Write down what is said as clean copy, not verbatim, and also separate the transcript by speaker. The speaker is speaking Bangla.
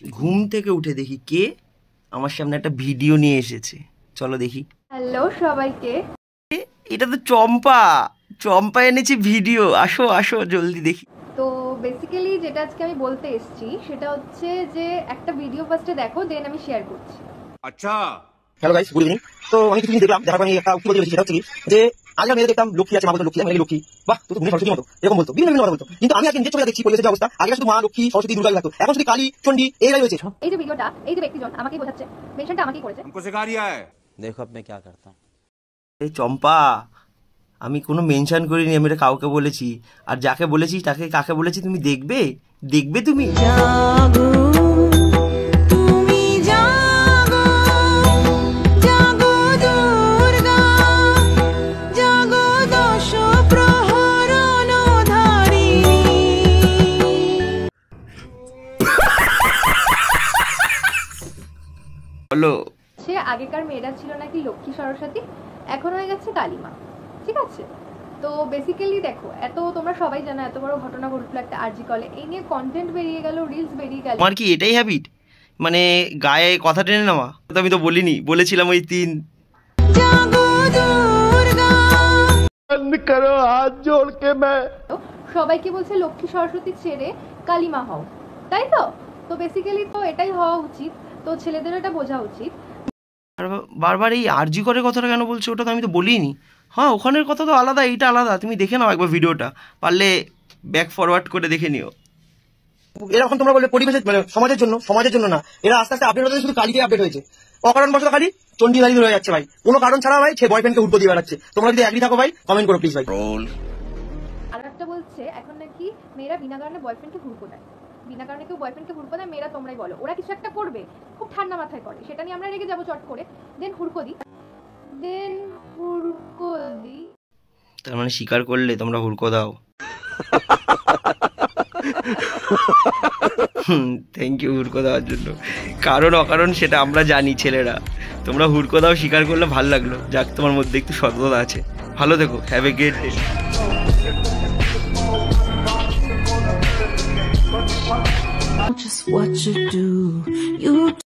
Speaker 1: ঘুম থেকে উঠে দেখি কে আমার সামনে একটা ভিডিও নিয়ে এসেছে। চলো দেখি।
Speaker 2: হ্যালো সবাইকে।
Speaker 1: এটা তো চম্পা। চম্পা এনেছি ভিডিও। আসো আসো জলদি দেখি।
Speaker 2: তো বেসিক্যালি যেটা আজকে আমি বলতে এসেছি সেটা হচ্ছে যে একটা ভিডিও ফার্স্টে দেখো, দেন আমি শেয়ার করছি।
Speaker 3: আচ্ছা,
Speaker 4: হ্যালো গাইস, গুড ইভিনিং। তো আমি কিছু দেখলাম, দেখার পর আমি একটা উত্তর দিয়েছি। সেটা হচ্ছে কি যে আগে মেয়েদের দেখতাম লক্ষ্মী আছে, মা বলতো লক্ষ্মী, আমি লক্ষ্মী, বাহ তুই তো ঘুমে সরস্বতী মতো, এরকম বলতো, বিভিন্ন কথা বলতো। কিন্তু আমি আজকে নিজের চোখে দেখছি পরিবেশের যে অবস্থা, আগে শুধু মা লক্ষ্মী সরস্বতী দুর্গা লাগতো, এখন শুধু কালী চণ্ডী এরাই রয়েছে।
Speaker 2: এই যে ভিডিওটা, এই যে ব্যক্তিজন আমাকেই বোঝাচ্ছে, মেনশনটা আমাকেই করেছে।
Speaker 3: हमको सिखा रिया है।
Speaker 5: देखो अब मैं क्या करता हूँ।
Speaker 1: এই চম্পা, আমি কোনো মেনশন করিনি, আমি এটা কাউকে বলেছি। আর যাকে বলেছি তাকে কাকে বলেছি তুমি দেখবে, দেখবে তুমি। বলো।
Speaker 2: সে আগেকার মেয়েরা ছিল নাকি লক্ষ্মী সরস্বতী, এখন হয়ে গেছে কালিমা। ঠিক আছে, তো বেসিক্যালি দেখো, এত তোমরা সবাই জানো এত বড় ঘটনা ঘটলো একটা আরজি কলে, এই নিয়ে কন্টেন্ট বেরিয়ে গেল, রিলস বেরিয়ে গেল।
Speaker 1: আমার কি এটাই হ্যাবিট, মানে গায়ে কথা টেনে নেওয়া? তো আমি তো বলিনি, বলেছিলাম ওই 3।
Speaker 4: করো হাত জোড় কে मैं
Speaker 2: সবাইকে বলছে লক্ষ্মী সরস্বতী ছেড়ে কালিমা হও, তাই তো? তো বেসিক্যালি তো এটাই হওয়া উচিত, তো ছেলেদের এটা বোঝা উচিত।
Speaker 1: আর বারবার এই আরজি করে কথাটা কেন বলছো? ওটা তো আমি তো বলিনি। হ্যাঁ, ওখানের কথা তো আলাদা, এইটা আলাদা। তুমি দেখে নাও একবার ভিডিওটা, পারলে ব্যাক ফরওয়ার্ড করে দেখে নিও।
Speaker 4: এরকম তোমরা বললে পরিবেশের মানে সমাজের জন্য না, এরা আস্তে আস্তে আপডেট হতে শুধু কালীকে আপডেট হয়েছে। অকারণ বসত খালি চণ্ডী দাঁড়িয়ে রয়ে যাচ্ছে ভাই, কোনো কারণ ছাড়া ভাই সে বয়ফ্রেন্ডকে হুড়কো দিয়ে বেড়াচ্ছে। তোমরা যদি এগ্রি থাকো ভাই কমেন্ট করো প্লিজ ভাই।
Speaker 2: আর একটা বলছে এখন নাকি মেয়েরা বিনা কারণে বয়ফ্রেন্ডকে হুড়কো দেয়, বিনা কারণে কেউ বয়ফ্রেন্ডকে হুড়কো দেয়, মেয়েরা তোমরাই বলো। ওরা কিছু একটা করবে, খুব ঠান্ডা মাথায় করে, সেটা নিয়ে আমরা রেগে যাবো চট করে, দেন হুড়কো দিই।
Speaker 1: তার মানে স্বীকার করলে তোমরা হুড়কো দাও। থ্যাংক ইউ হুড়কো দেওয়ার জন্য। কারণ অকারণ সেটা আমরা জানি ছেলেরা, তোমরা হুড়কো দাও স্বীকার করলে ভালো লাগলো। যাক, তোমার মধ্যে একটু সততা আছে। ভালো থেকো, have a great day.
Speaker 6: Just what you do, you